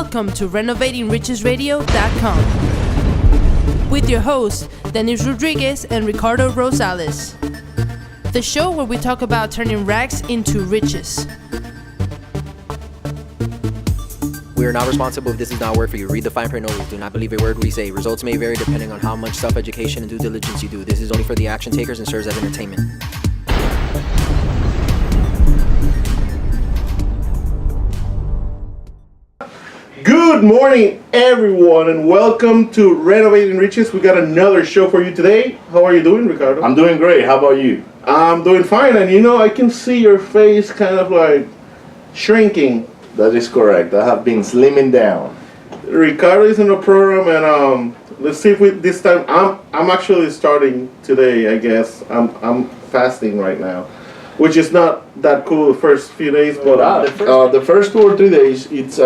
Welcome to RenovatingRichesRadio.com with your hosts, Dennis Rodriguez and Ricardo Rosales. The show where we talk about turning rags into riches. We are not responsible if this is not work for you. Read the fine print only. Do not believe a word we say. Results may vary depending on how much self-education and due diligence you do. This is only for the action takers and serves as entertainment. Good morning, everyone, and welcome to Renovating Riches. We got another show for you today. How are you doing, Ricardo? I'm doing great. How about you? I'm doing fine, and I can see your face kind of like shrinking. That is correct. I have been slimming down. Ricardo is in the program, and let's see if this time I'm actually starting today. I guess I'm fasting right now, which is not that cool the first few days, but the first 2 or 3 days, it's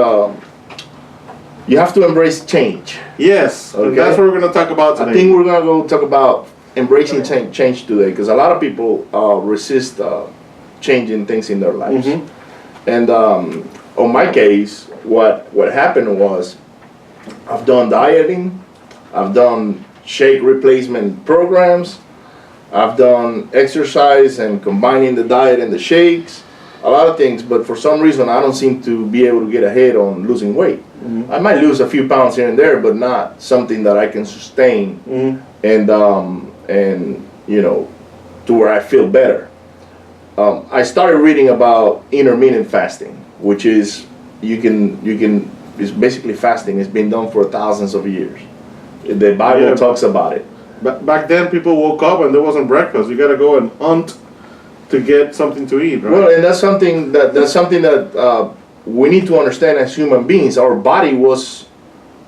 you have to embrace change. Yes, okay. And that's what we're going to talk about today. I think we're going to go talk about embracing change today, because a lot of people resist changing things in their lives. Mm-hmm. And on my case, what happened was I've done dieting, I've done shake replacement programs, I've done exercise and combining the diet and the shakes, a lot of things, but for some reason I don't seem to be able to get ahead on losing weight. Mm-hmm. I might lose a few pounds here and there, but not something that I can sustain. Mm-hmm. and to where I feel better. I started reading about intermittent fasting, which is it's basically fasting. It's been done for thousands of years. The Bible talks about it. But back then, people woke up and there wasn't breakfast. You got to go and hunt to get something to eat, right? Well, and that's something that we need to understand as human beings. Our body was,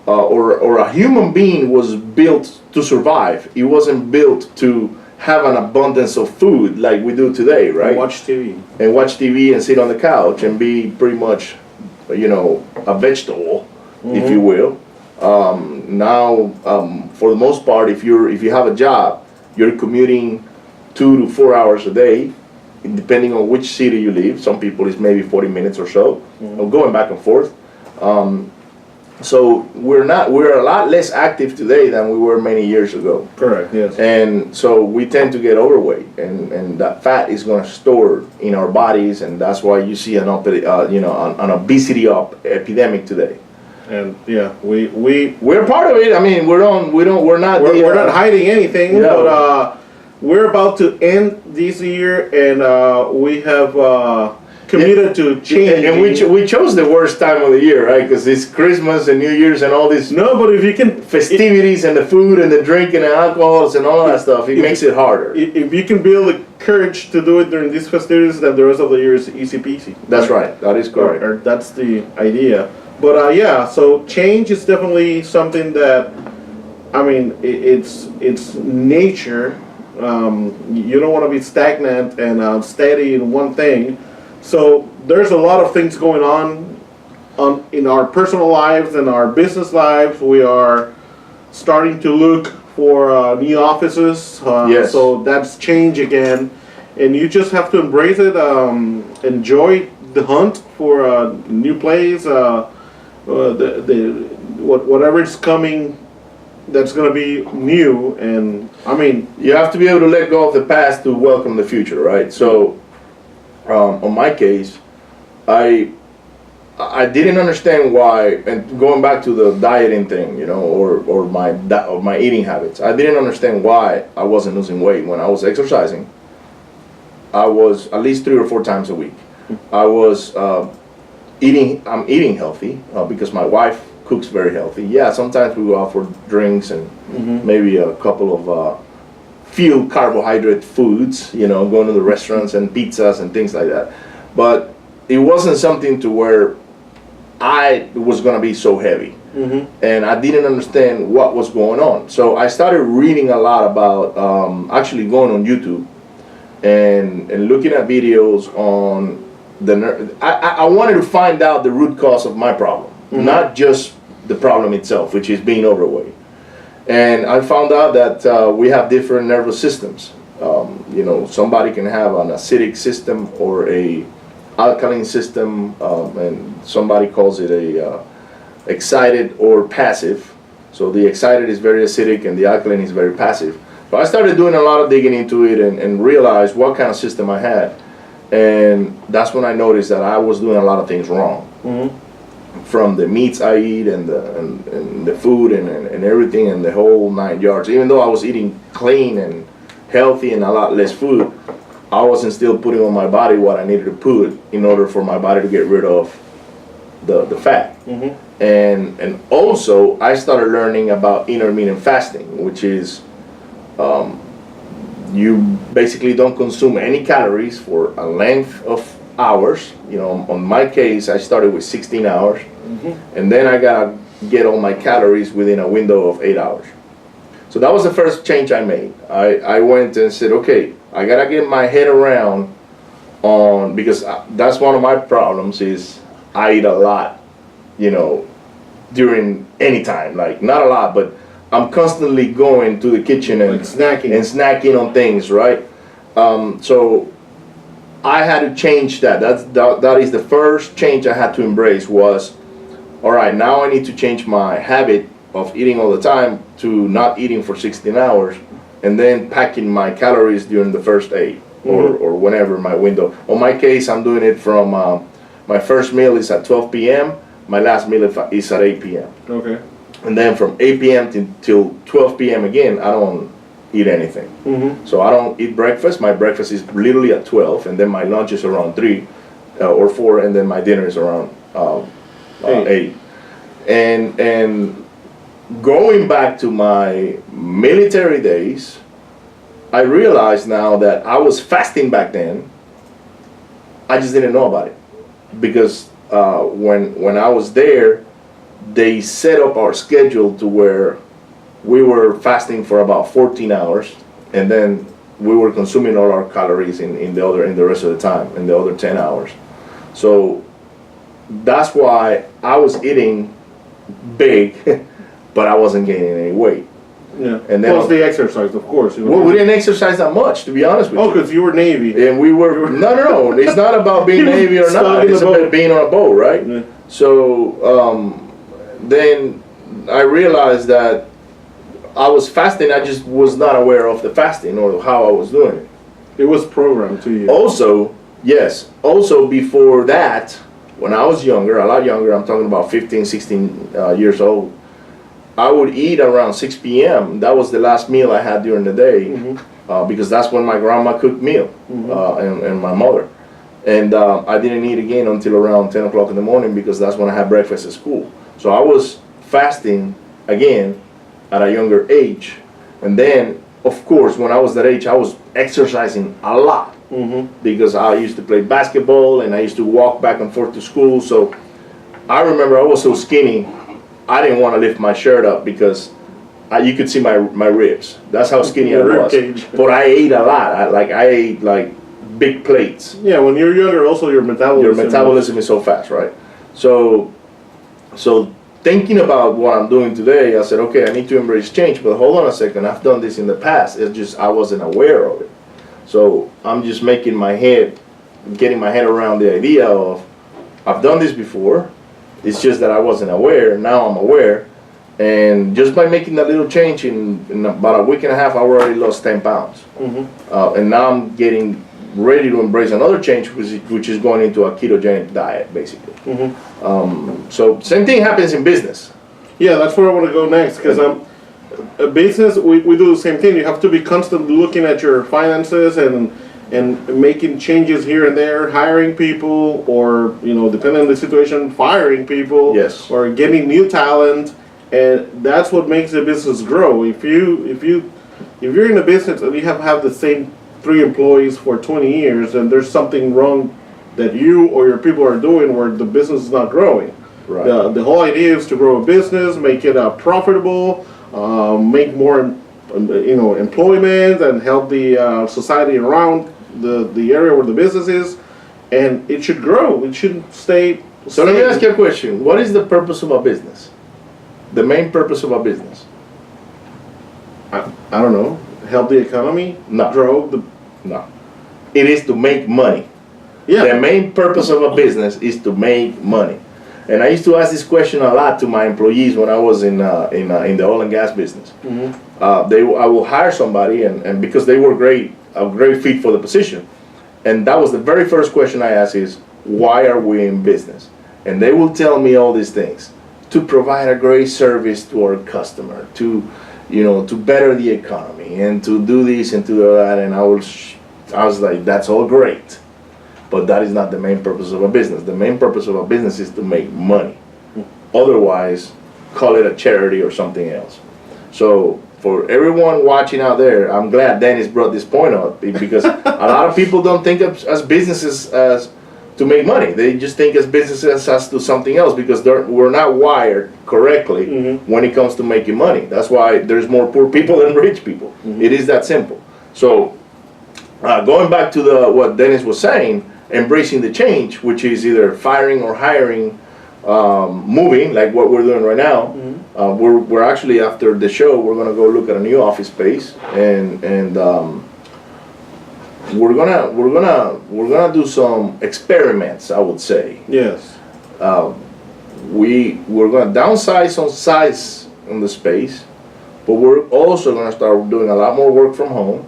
or a human being was built to survive. It wasn't built to have an abundance of food like we do today, right? And watch TV and sit on the couch and be pretty much, a vegetable, mm-hmm. if you will. Now, for the most part, if you have a job, you're commuting 2 to 4 hours a day, depending on which city you live. Some people it's maybe 40 minutes or so, mm-hmm. going back and forth. So we're a lot less active today than we were many years ago. Correct. Yes. And so we tend to get overweight, and that fat is going to store in our bodies, and that's why you see an obesity epidemic today. And yeah, we're part of it. I mean, we're not hiding anything, but we're about to end this year, and we have committed to change. And we chose the worst time of the year, right? Because it's Christmas and New Year's and all this. No, but if you can festivities and the food and the drink and the alcohols and all that stuff, it makes it harder. If you can build the courage to do it during these festivities, then the rest of the year is easy peasy. That's right. That is correct. Or that's the idea. But so change is definitely something that, I mean, it's nature. You don't want to be stagnant and steady in one thing. So there's a lot of things going on in our personal lives and our business lives. We are starting to look for new offices. Yes. So that's change again, and you just have to embrace it. Enjoy the hunt for a new place. Whatever is coming. That's going to be new, and I mean, you have to be able to let go of the past to welcome the future, right? So, on my case, I didn't understand why, and going back to the dieting thing, or my eating habits, I didn't understand why I wasn't losing weight when I was exercising. I was at least 3 or 4 times a week. I was eating healthy because my wife cooks very healthy. Yeah, sometimes we go out for drinks and mm-hmm. maybe a couple of few carbohydrate foods, going to the restaurants and pizzas and things like that. But it wasn't something to where I was going to be so heavy. Mm-hmm. And I didn't understand what was going on. So I started reading a lot about actually going on YouTube and looking at videos on I wanted to find out the root cause of my problem, mm-hmm. not just the problem itself, which is being overweight. And I found out that we have different nervous systems. Somebody can have an acidic system or a alkaline system, and somebody calls it a excited or passive. So the excited is very acidic and the alkaline is very passive. So I started doing a lot of digging into it and realized what kind of system I had. And that's when I noticed that I was doing a lot of things wrong. From the meats I eat and the food and everything and the whole 9 yards. Even though I was eating clean and healthy and a lot less food, I wasn't still putting on my body what I needed to put in order for my body to get rid of the fat. And also I started learning about intermittent fasting, which is you basically don't consume any calories for a length of hours. You know, on my case, I started with 16 hours, and then I gotta get all my calories within a window of 8 hours. So that was the first change I made. I went and said, okay, I gotta get my head around on, because that's one of my problems is I eat a lot, you know, during any time, like not a lot, but I'm constantly going to the kitchen and snacking on things, right? So I had to change that. That is the first change I had to embrace was, all right, now I need to change my habit of eating all the time to not eating for 16 hours and then packing my calories during the first 8 or whenever my window. On my case, I'm doing it from my first meal is at 12 p.m. My last meal is at 8 p.m. Okay. And then from 8 p.m. till 12 p.m. again, I don't eat anything. So I don't eat breakfast. My breakfast is literally at 12, and then my lunch is around 3 or 4, and then my dinner is around 8. And going back to my military days, I realized now that I was fasting back then. I just didn't know about it because when I was there, they set up our schedule to where we were fasting for about 14 hours, and then we were consuming all our calories in the rest of the time, in the other 10 hours. So that's why I was eating big, but I wasn't gaining any weight. Yeah. And then plus the exercise, of course. Well, we didn't exercise that much, to be honest with you. Oh, because you were Navy. And we were no. It's not about being Navy or not. It's about being on a boat, right? Yeah. So then I realized that I was fasting. I just was not aware of the fasting or how I was doing it. It was programmed to you. Also, yes. Also, before that, when I was younger, a lot younger, I'm talking about 15, 16 years old, I would eat around 6 p.m. That was the last meal I had during the day because that's when my grandma cooked meal and my mother. And I didn't eat again until around 10 o'clock in the morning because that's when I had breakfast at school. So I was fasting again at a younger age. And then, of course, when I was that age, I was exercising a lot because I used to play basketball and I used to walk back and forth to school. So I remember I was so skinny, I didn't want to lift my shirt up because you could see my ribs. That's how skinny I was. But I ate a lot. I ate like big plates. Yeah, when you're younger, also your metabolism is so fast, right? So thinking about what I'm doing today, I said, okay, I need to embrace change, but hold on a second, I've done this in the past. It's just I wasn't aware of it. So I'm just getting my head around the idea of I've done this before. It's just that I wasn't aware. Now I'm aware. And just by making that little change in about a week and a half, I already lost 10 pounds. And now I'm getting ready to embrace another change, which is going into a ketogenic diet, basically. So same thing happens in business. Yeah, that's where I want to go next, because a business, we do the same thing. You have to be constantly looking at your finances and making changes here and there, hiring people, or depending on the situation, firing people, yes, or getting new talent, and that's what makes the business grow. If you're in a business and you have the same 3 employees for 20 years, and there's something wrong that you or your people are doing where the business is not growing. Right. The whole idea is to grow a business, make it profitable, make more employment, and help the society around the area where the business is, and it should grow. It shouldn't stay. So let me ask you a question. What is the purpose of a business? The main purpose of a business? I don't know. Help the economy? No. Grow the... No. It is to make money. Yeah. The main purpose of a business is to make money. And I used to ask this question a lot to my employees when I was in the oil and gas business. I will hire somebody, and because they were a great fit for the position, and that was the very first question I asked is, why are we in business? And they will tell me all these things: to provide a great service to our customer, to better the economy, and to do this and to do that. And I was like, that's all great, but that is not the main purpose of a business. The main purpose of a business is to make money. Otherwise, call it a charity or something else. So for everyone watching out there, I'm glad Dennis brought this point up, because a lot of people don't think of as businesses as to make money. They just think as businesses as to something else, because we're not wired correctly when it comes to making money. That's why there's more poor people than rich people. It is that simple. So going back to what Dennis was saying, embracing the change, which is either firing or hiring, moving, like what we're doing right now. We're actually, after the show, we're gonna go look at a new office space, and we're gonna do some experiments, I would say. Yes. We're gonna downsize on size in the space, but we're also gonna start doing a lot more work from home,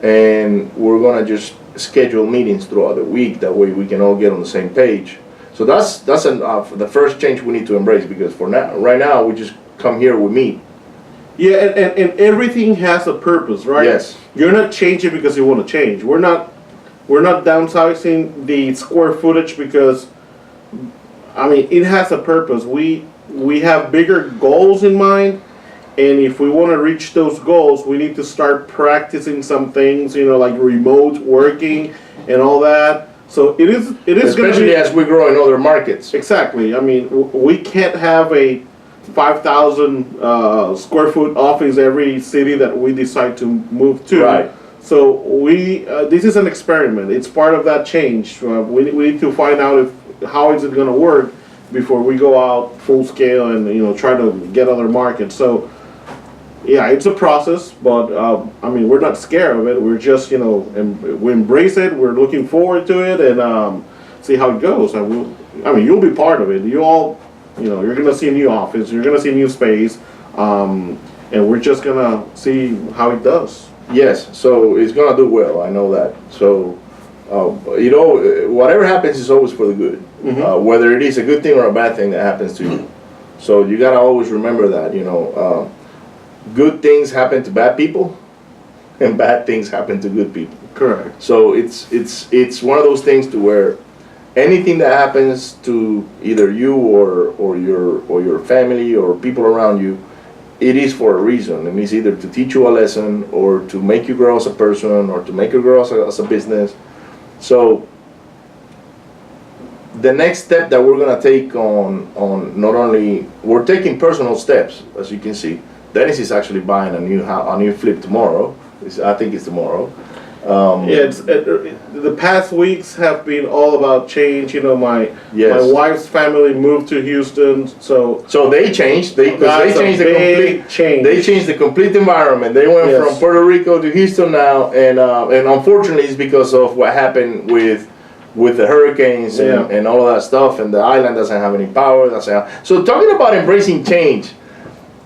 and we're gonna just schedule meetings throughout the week. That way we can all get on the same page. So that's the first change we need to embrace, because right now we just come here, we meet. Yeah, and everything has a purpose, right? Yes. You're not changing because you want to change. We're not downsizing the square footage because, I mean, it has a purpose. We have bigger goals in mind, and if we want to reach those goals, we need to start practicing some things, like remote working and all that. So it is especially as we grow in other markets. Exactly. I mean, we can't have a 5,000 square foot office every city that we decide to move to. Right. So this is an experiment. It's part of that change. We need to find out how is it going to work before we go out full scale and try to get other markets. So yeah, it's a process, but I mean, we're not scared of it. We're just we embrace it. We're looking forward to it and see how it goes. You'll be part of it. You all. You're going to see a new office, you're going to see a new space, and we're just going to see how it does. Yes, so it's going to do well, I know that. So, whatever happens is always for the good, whether it is a good thing or a bad thing that happens to you. So you got to always remember that, good things happen to bad people, and bad things happen to good people. Correct. So it's one of those things to where anything that happens to either you or your family or people around you, it is for a reason, and it's either to teach you a lesson or to make you grow as a person or to make you grow as a business. So the next step that we're gonna take on not only we're taking personal steps, as you can see. Dennis is actually buying a new flip tomorrow. I think it's tomorrow. The past weeks have been all about change. My wife's family moved to Houston, so they changed. They changed the complete environment. They went from Puerto Rico to Houston now, and unfortunately, it's because of what happened with the hurricanes and all of that stuff. And the island doesn't have any power. So talking about embracing change.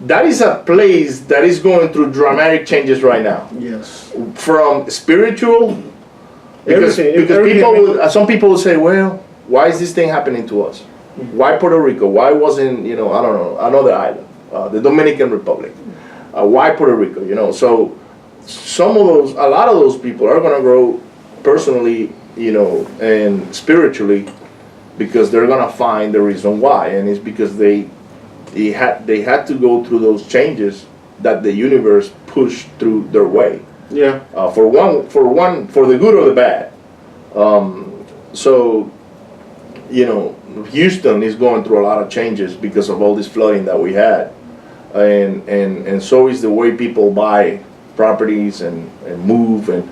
That is a place that is going through dramatic changes right now. Yes. From spiritual, because some people will say, well, why is this thing happening to us? Why Puerto Rico? Why wasn't, I don't know, another island, the Dominican Republic? Why Puerto Rico? So a lot of those people are going to grow personally, and spiritually, because they're going to find the reason why, and it's because they had to go through those changes that the universe pushed through their way. Yeah. For the good or the bad. So, Houston is going through a lot of changes because of all this flooding that we had, and so is the way people buy properties and move, and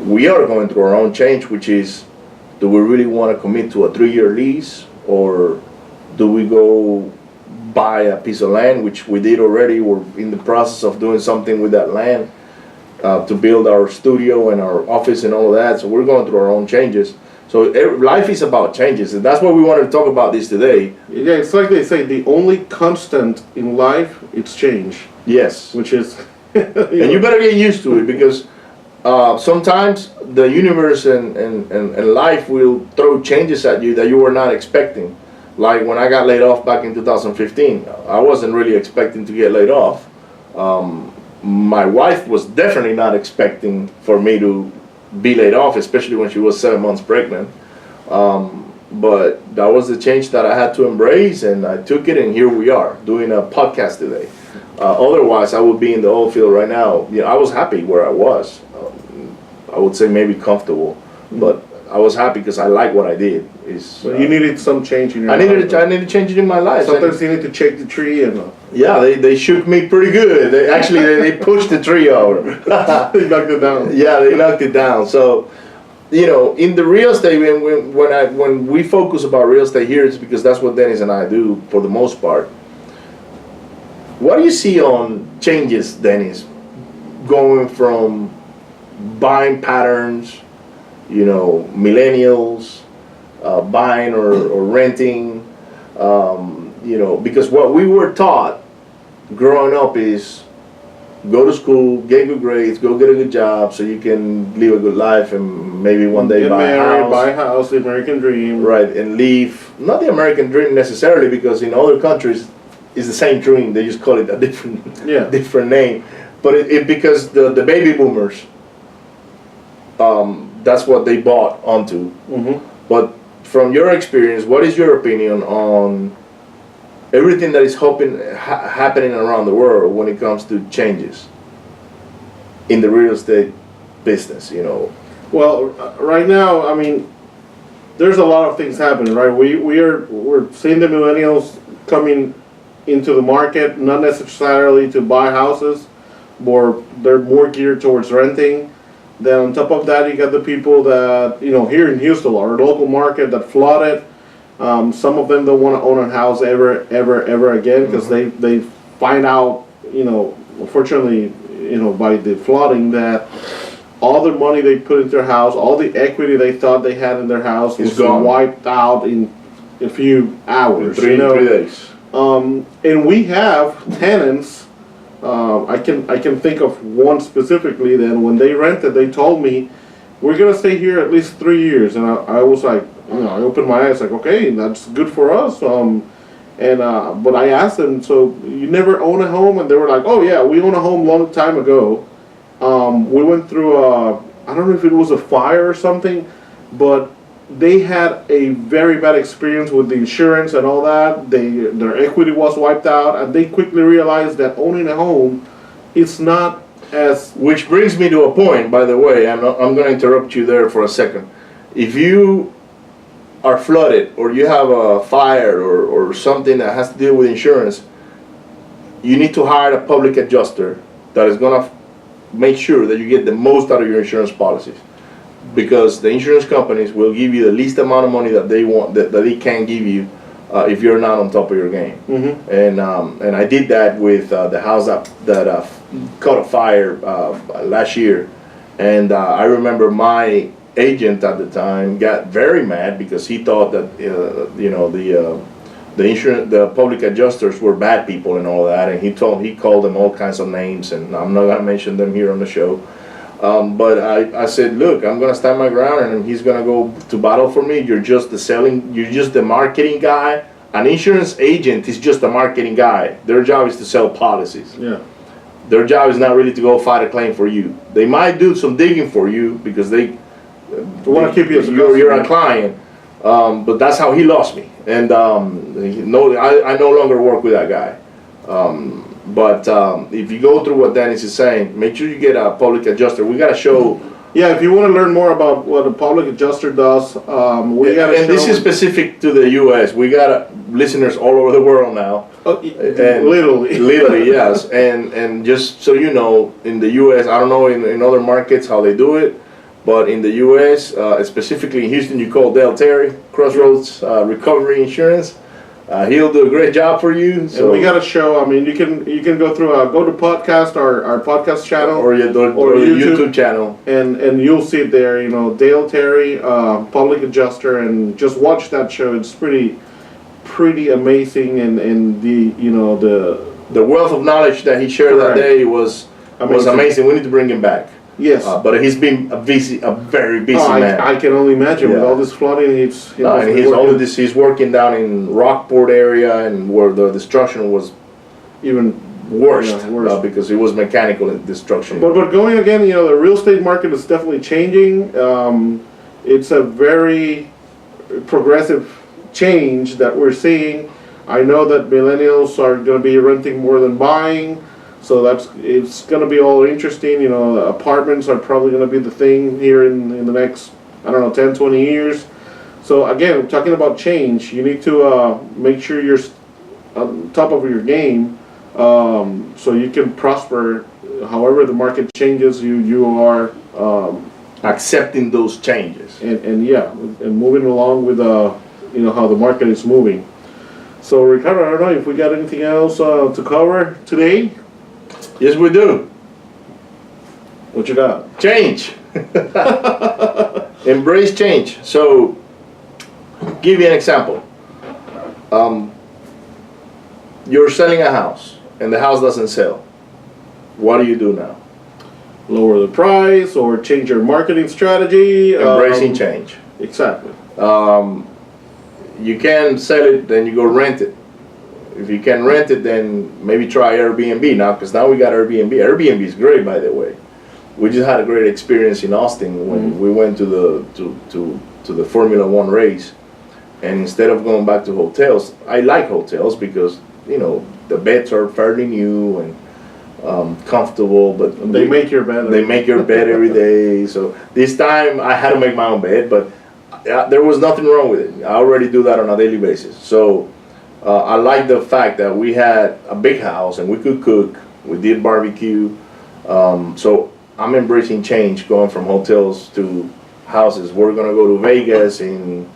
we are going through our own change, which is, do we really want to commit to a 3-year lease, or do we go buy a piece of land, which we did already? We're in the process of doing something with that land to build our studio and our office and all of that. So we're going through our own changes. So life is about changes, and that's why we wanted to talk about this today. Yeah, it's like they say, the only constant in life it's change, Yes. which is. And you better get used to it, because sometimes the universe and life will throw changes at you that you were not expecting. Like when I got laid off back in 2015, I wasn't really expecting to get laid off. My wife was definitely not expecting for me to be laid off, especially when she was 7 months pregnant. But that was the change that I had to embrace, and I took it, and here we are doing a podcast today. Otherwise, I would be in the oil field right now. I was happy where I was. I would say maybe comfortable, but I was happy because I like what I did. You needed some change in your life. I needed change in my life. Sometimes you need to shake the tree and. Yeah, they shook me pretty good. They pushed the tree over. They knocked it down. Yeah, they knocked it down. So, in the real estate, when we focus about real estate here, it's because that's what Dennis and I do for the most part. What do you see on changes, Dennis, going from buying patterns, millennials, buying or renting, because what we were taught growing up is go to school, get good grades, go get a good job so you can live a good life and maybe one day buy a house, the American dream. Right, and leave, not the American dream necessarily, because in other countries it's the same dream, they just call it a different name. But it because the baby boomers, that's what they bought onto. Mm-hmm. But from your experience, what is your opinion on everything that is happening around the world when it comes to changes in the real estate business? Well, right now, I mean, there's a lot of things happening, right? We're seeing the millennials coming into the market, not necessarily to buy houses, but they're more geared towards renting. Then on top of that, you got the people that, here in Houston, our local market, that flooded. Some of them don't want to own a house ever again, because they find out, unfortunately, by the flooding, that all the money they put into their house, all the equity they thought they had in their house was gone. Wiped out in a few hours. In 3 days. And we have tenants. I can think of one specifically. Then when they rented, they told me, we're gonna stay here at least 3 years, and I was like, I opened my eyes like, okay, that's good for us. But I asked them, so you never own a home? And they were like, oh yeah, we own a home long time ago. We went through I don't know if it was a fire or something, but they had a very bad experience with the insurance and all that. Their equity was wiped out, and they quickly realized that owning a home, it's not as. Which brings me to a point, by the way. I'm going to interrupt you there for a second. If you are flooded, or you have a fire, or something that has to deal with insurance, you need to hire a public adjuster that is going to make sure that you get the most out of your insurance policies. Because the insurance companies will give you the least amount of money that they want, that they can give you, if you're not on top of your game. Mm-hmm. And I did that with the house that caught a fire last year, and I remember my agent at the time got very mad because he thought that the public adjusters were bad people and all that, and he called them all kinds of names, and I'm not gonna mention them here on the show. But I said, look, I'm gonna stand my ground, and he's gonna go to battle for me. You're just the marketing guy. An insurance agent is just a marketing guy. Their job is to sell policies. Yeah. Their job is not really to go fight a claim for you. They might do some digging for you because they want to keep you as a you're a client. But that's how he lost me, and I no longer work with that guy. But if you go through what Dennis is saying, make sure you get a public adjuster. We got to show. Yeah, if you want to learn more about what a public adjuster does, we got to. And this is specific to the U.S. We got listeners all over the world now. Literally, yes. And just so you know, in the U.S., I don't know in other markets how they do it, but in the U.S., specifically in Houston, you call Del Terry, Crossroads Recovery Insurance. He'll do a great job for you. So and we got a show. I mean, you can go through go to podcast our podcast channel or the YouTube channel, and you'll see it there. You know, Dale Terry, public adjuster, and just watch that show. It's pretty amazing, and the wealth of knowledge that he shared that day was amazing. We need to bring him back. Yes, but he's been a very busy man. I can only imagine with all this flooding. He's working down in Rockport area, and where the destruction was even worse. Because it was mechanical destruction. But going again, the real estate market is definitely changing. It's a very progressive change that we're seeing. I know that millennials are going to be renting more than buying. So it's going to be all interesting. Apartments are probably going to be the thing here in the next, 10, 20 years. So again, talking about change, you need to make sure you're on top of your game, so you can prosper. However the market changes, you are accepting those changes and moving along with how the market is moving. So Ricardo, I don't know if we got anything else to cover today. Yes, we do. What you got? Change. Embrace change. So, give you an example. You're selling a house, and the house doesn't sell. What do you do now? Lower the price or change your marketing strategy. Embracing change. Exactly. You can sell it, then you go rent it. If you can rent it, then maybe try Airbnb now, because now we got Airbnb. Airbnb is great, by the way. We just had a great experience in Austin when we went to the Formula One race, and instead of going back to hotels, I like hotels because the beds are fairly new and comfortable, but they make your bed. They make your bed every day. So this time I had to make my own bed, but there was nothing wrong with it. I already do that on a daily basis. So. I like the fact that we had a big house and we could cook. We did barbecue. So I'm embracing change, going from hotels to houses. We're gonna go to Vegas in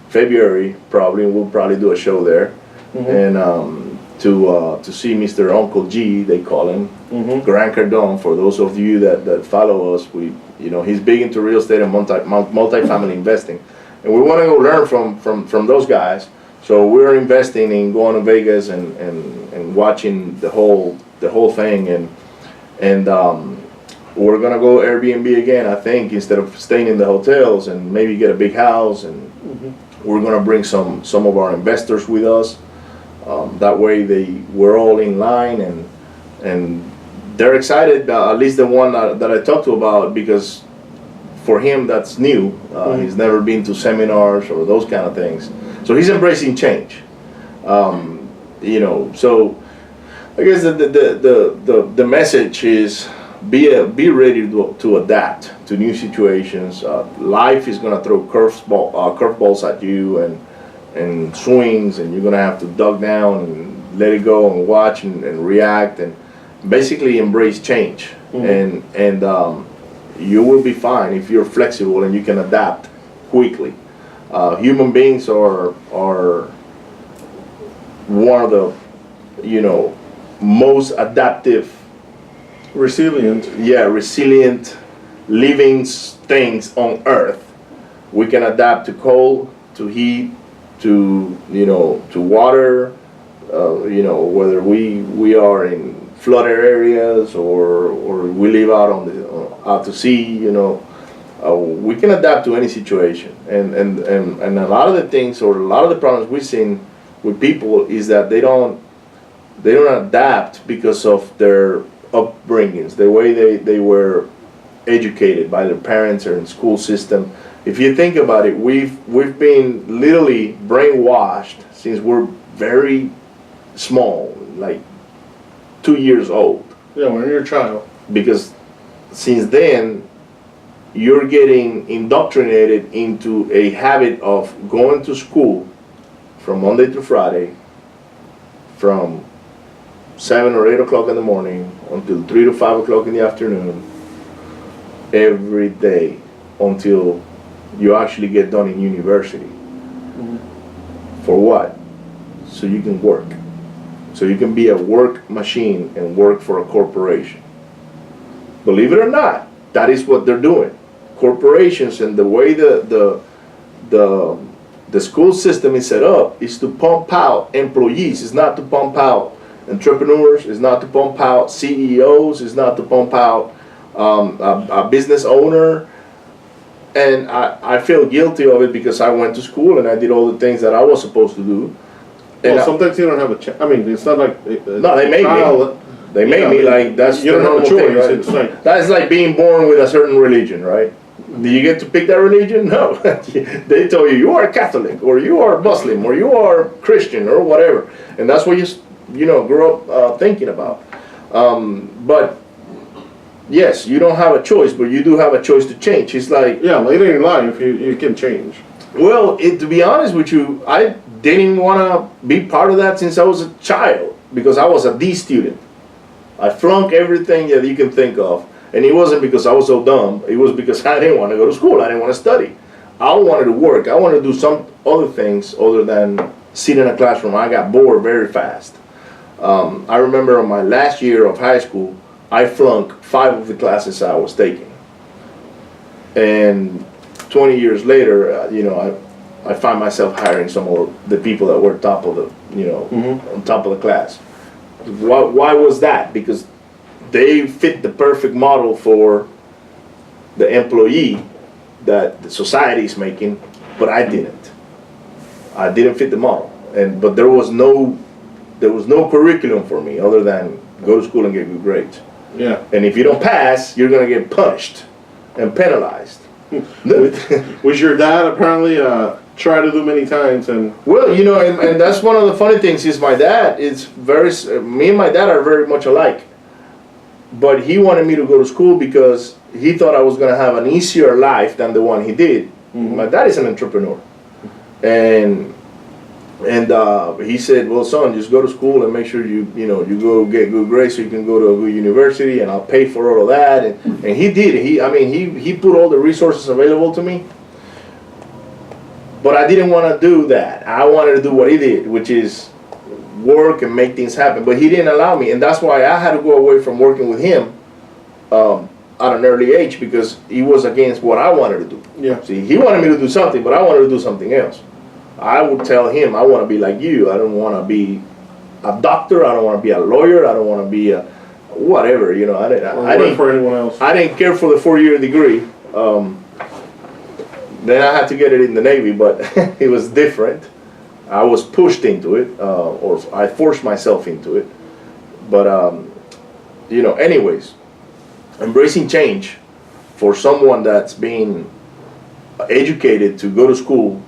February, probably, and we'll probably do a show there. And to see Mr. Uncle G, they call him, Grant Cardone. For those of you that follow us, he's big into real estate and multi-family investing, and we want to go learn from those guys. So we're investing in going to Vegas and watching the whole thing, and we're gonna go Airbnb again. I think instead of staying in the hotels, and maybe get a big house, and we're gonna bring some of our investors with us. That way we're all in line, and they're excited. At least the one that I talked to about, because for him that's new. He's never been to seminars or those kind of things. So he's embracing change, So I guess the message is be ready to adapt to new situations. Life is gonna throw curveballs at you and swings, and you're gonna have to duck down and let it go and watch and react and basically embrace change. And you will be fine if you're flexible and you can adapt quickly. Human beings are one of the, most adaptive, resilient living things on Earth. We can adapt to cold, to heat, to water. Whether we are in flooded areas or we live out to sea. We can adapt to any situation, and a lot of the things, or a lot of the problems we've seen with people is that they don't adapt because of their upbringings, the way they were educated by their parents or in school system. If you think about it, we've been literally brainwashed since we're very small, like 2 years old. Yeah, when you're a child. Because since then, you're getting indoctrinated into a habit of going to school from Monday to Friday, from 7 or 8 o'clock in the morning until 3 to 5 o'clock in the afternoon, every day until you actually get done in university. For what? so you can work. So you can be a work machine and work for a corporation. Believe it or not, that is what they're doing. Corporations and the way the school system is set up is to pump out employees. It's not to pump out entrepreneurs. It's not to pump out CEOs. It's not to pump out a business owner. And I feel guilty of it because I went to school and I did all the things that I was supposed to do. And Well, sometimes you don't have a chance. I mean, it's not like no, they made me. They made me like that's you the don't have a normal thing, choice. right? It's like That's like being born with a certain religion, right? Do you get to pick that religion? No. They tell you are Catholic or you are Muslim or you are Christian or whatever, and that's what you grow up thinking about. But yes, you don't have a choice, but you do have a choice to change. It's like later in life you can change. well, to be honest with you, I didn't want to be part of that since I was a child because I was a D student. I flunked everything that you can think of. And it wasn't because I was so dumb. It was because I didn't want to go to school. I didn't want to study. I wanted to work. I wanted to do some other things other than sit in a classroom. I got bored very fast. I remember on my last year of high school, I flunked 5 of the classes I was taking. And 20 years later, I find myself hiring some of the people that were top of the, on top of the class. Why was that? Because they fit the perfect model for the employee that the society is making, but I didn't. I didn't fit the model, but there was no curriculum for me other than go to school and get good grades. Yeah. And if you don't pass, you're gonna get punished and penalized. Which your dad apparently tried to do many times, and Well, and that's one of the funny things is my dad is me and my dad are very much alike. But he wanted me to go to school because he thought I was going to have an easier life than the one he did. Mm-hmm. My dad is an entrepreneur. And he said, well, son, just go to school and make sure you go get good grades so you can go to a good university, and I'll pay for all of that. And he did. He put all the resources available to me. But I didn't want to do that. I wanted to do what he did, which is work and make things happen. But he didn't allow me, and that's why I had to go away from working with him at an early age, because he was against what I wanted to do. Yeah. See, he wanted me to do something, but I wanted to do something else. I would tell him, I want to be like you. I don't want to be a doctor. I don't want to be a lawyer. I don't want to be a whatever. I didn't for anyone else. I didn't care for the 4-year degree. Then I had to get it in the Navy, but it was different. I was pushed into it, or I forced myself into it. But, anyways, embracing change for someone that's being educated to go to school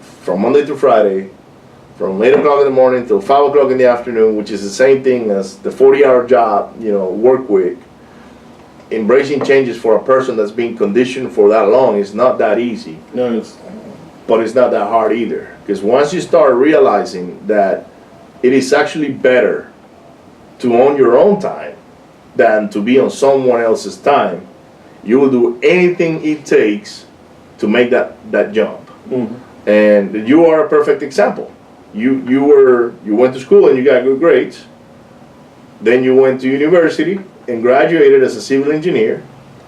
from Monday through Friday, from 8 o'clock in the morning till 5 o'clock in the afternoon, which is the same thing as the 40-hour job, work week. Embracing changes for a person that's being conditioned for that long is not that easy. No, But it's not that hard either. Because once you start realizing that it is actually better to own your own time than to be on someone else's time, you will do anything it takes to make that jump. Mm-hmm. And you are a perfect example. You went to school and you got good grades. Then you went to university and graduated as a civil engineer.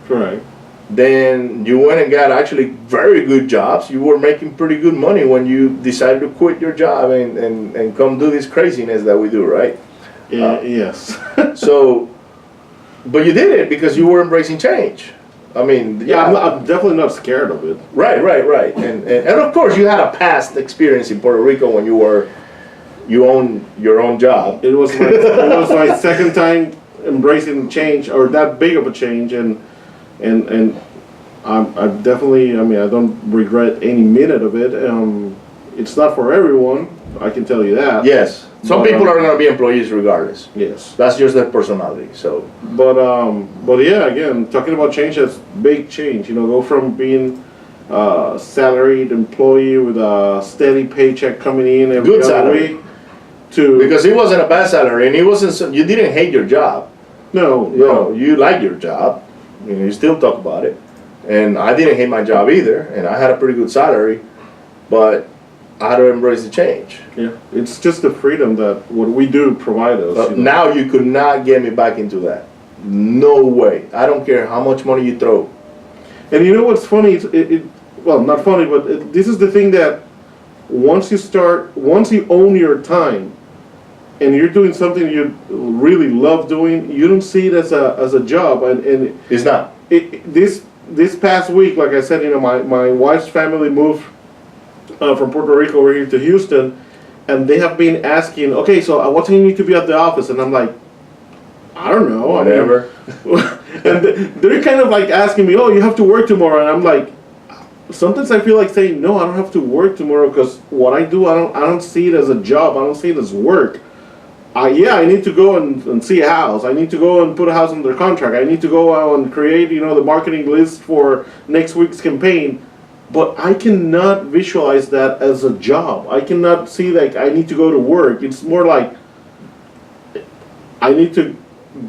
correct. Then you went and got actually very good jobs. You were making pretty good money when you decided to quit your job and come do this craziness that we do, right? Yeah, yes. So, but you did it because you were embracing change. I mean, Yeah, I'm definitely not scared of it. Right. And of course you had a past experience in Puerto Rico when you own your own job. It was my second time embracing change, or that big of a change, and I'm definitely, I don't regret any minute of it. It's not for everyone, I can tell you that. Yes. Some people are going to be employees regardless. Yes. That's just their personality. So. But yeah, again, talking about change, that's big change. Go from being a salaried employee with a steady paycheck coming in every Good other salary. week to Because it wasn't a bad salary, and you didn't hate your job. no. You liked your job. You still talk about it. And I didn't hate my job either, and I had a pretty good salary. But I had to embrace the change. Yeah, it's just the freedom that what we do provide us. Now you could not get me back into that. No way. I don't care how much money you throw. And you know what's funny? Well, not funny, but this is the thing that once you own your time, and you're doing something you really love doing, you don't see it as a job. And It's not. This past week, like I said, my wife's family moved from Puerto Rico over here to Houston, and they have been asking, okay, so what time you need to be at the office? And I'm like, I don't know. Whatever. And they're kind of like asking me, oh, you have to work tomorrow, and I'm like, sometimes I feel like saying, no, I don't have to work tomorrow, because what I do, I don't see it as a job. I don't see it as work. I need to go and see a house. I need to go and put a house under contract. I need to go out and create, the marketing list for next week's campaign. But I cannot visualize that as a job. I cannot see like I need to go to work. It's more like I need to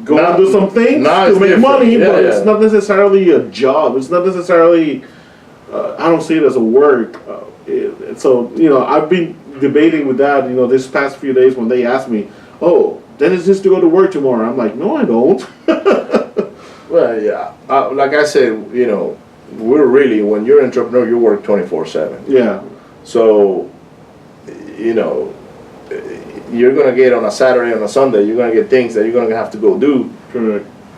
go and do some things to make money, but it's not necessarily a job. It's not necessarily, I don't see it as a work. So, I've been debating with that, this past few days when they asked me, oh, Dennis needs to go to work tomorrow. I'm like, no, I don't. Well, yeah. Like I said, we're really, when you're an entrepreneur, you work 24/7. Yeah. So, you're going to get on a Saturday, on a Sunday, you're going to get things that you're going to have to go do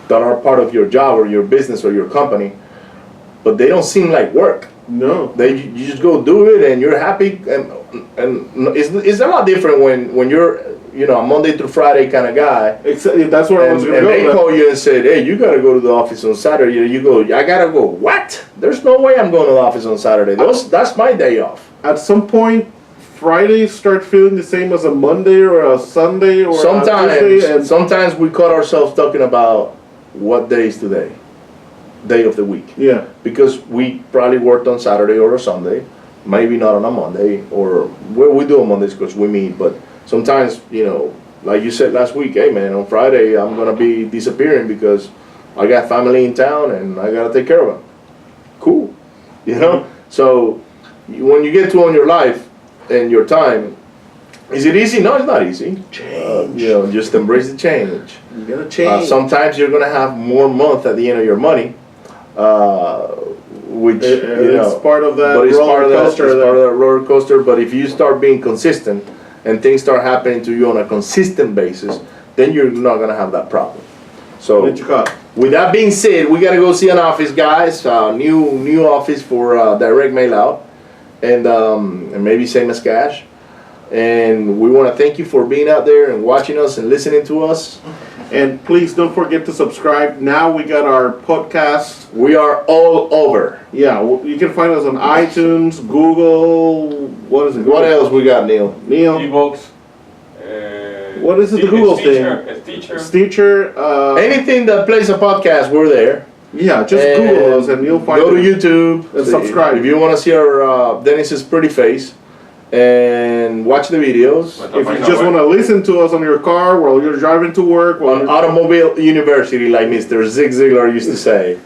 that are part of your job or your business or your company, but they don't seem like work. No. You just go do it and you're happy, and it's a lot different when you're a Monday through Friday kind of guy. Exactly, that's where I was going to go. And they call you and say, hey, you got to go to the office on Saturday. You go, I got to go. What? There's no way I'm going to the office on Saturday. That's my day off. At some point, Fridays start feeling the same as a Monday or a Sunday or a Tuesday. And sometimes we caught ourselves talking about what day is today, day of the week. Yeah. Because we probably worked on Saturday or a Sunday, maybe not on a Monday, or we do on Mondays because we meet, but sometimes, like you said last week, hey man, on Friday I'm going to be disappearing because I got family in town and I got to take care of them. Cool. So when you get to own your life and your time, is it easy? No, it's not easy. Change. Just embrace the change. You got to change. Sometimes you're going to have more month at the end of your money, which, it's part of that roller coaster. It's part of that roller coaster. But if you start being consistent and things start happening to you on a consistent basis, then you're not going to have that problem. So, with that being said, we got to go see an office, guys. New office for direct mail out, and maybe same as cash. And we want to thank you for being out there and watching us and listening to us. And please don't forget to subscribe. Now we got our podcast. We are all over. Yeah, you can find us on iTunes, Google. What is it? What else we got, Neil? Ebooks. What is it? The Google thing. Stitcher. Anything that plays a podcast, we're there. Yeah, just Google us and you'll find. Go to YouTube and subscribe. If you want to see our Dennis's pretty face and watch the videos. If you just want to listen to us on your car while you're driving to work, on Automobile University, like Mr. Zig Ziglar used to say,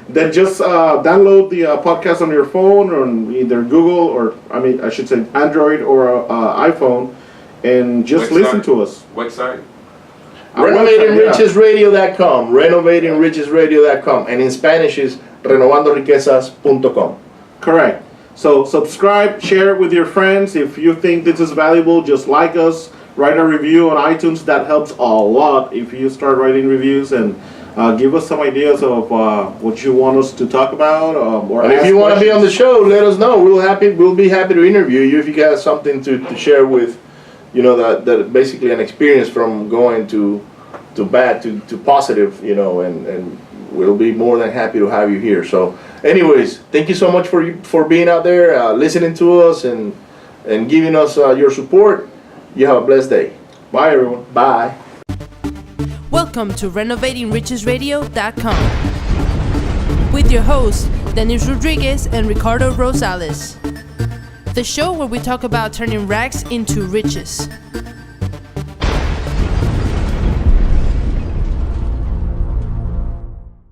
then just download the podcast on your phone on either Google or I should say Android or iPhone, and just listen to us. Website. RenovatingRichesRadio.com. RenovatingRichesRadio.com, and in Spanish is renovandoriquezas.com. Correct. So subscribe, share it with your friends. If you think this is valuable, just like us, write a review on iTunes. That helps a lot if you start writing reviews, and give us some ideas of what you want us to talk about. And if you want to be on the show, let us know. We'll be happy to interview you if you got something to share with, that basically an experience from going to bad to positive, and we'll be more than happy to have you here. So anyways, thank you so much for being out there, listening to us and giving us your support. You have a blessed day. Bye, everyone. Bye. Welcome to RenovatingRichesRadio.com with your hosts, Dennis Rodriguez and Ricardo Rosales. The show where we talk about turning rags into riches.